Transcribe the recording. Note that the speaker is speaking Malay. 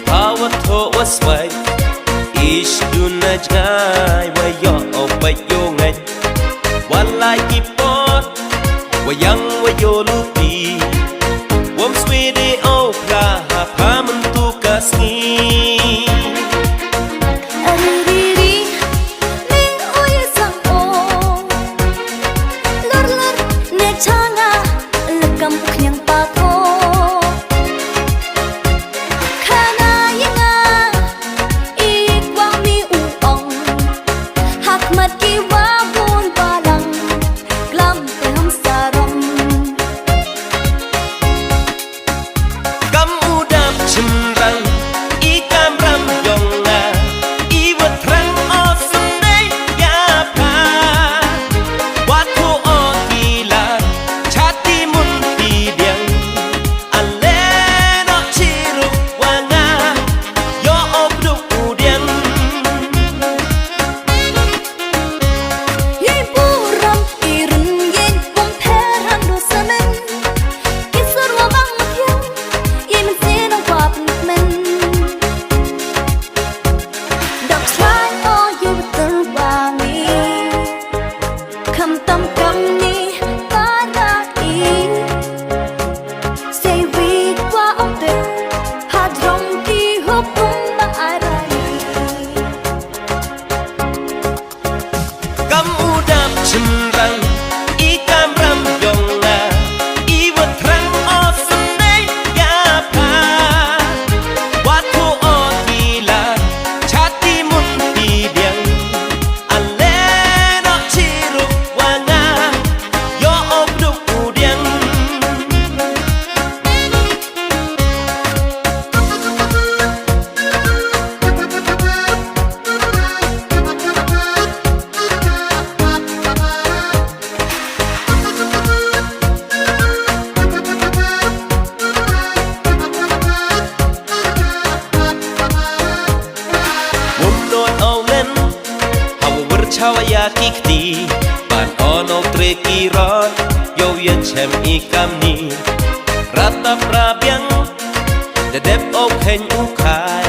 power to was way ish do na jai wa yo opa yo ngai walai ki pot wa yang wa yo lupi wom swede o pra ha pa man tu kasni chawaya kikti ban ono treki ron yo ye chem ikam ni rata prabyang de dep ok hen u khai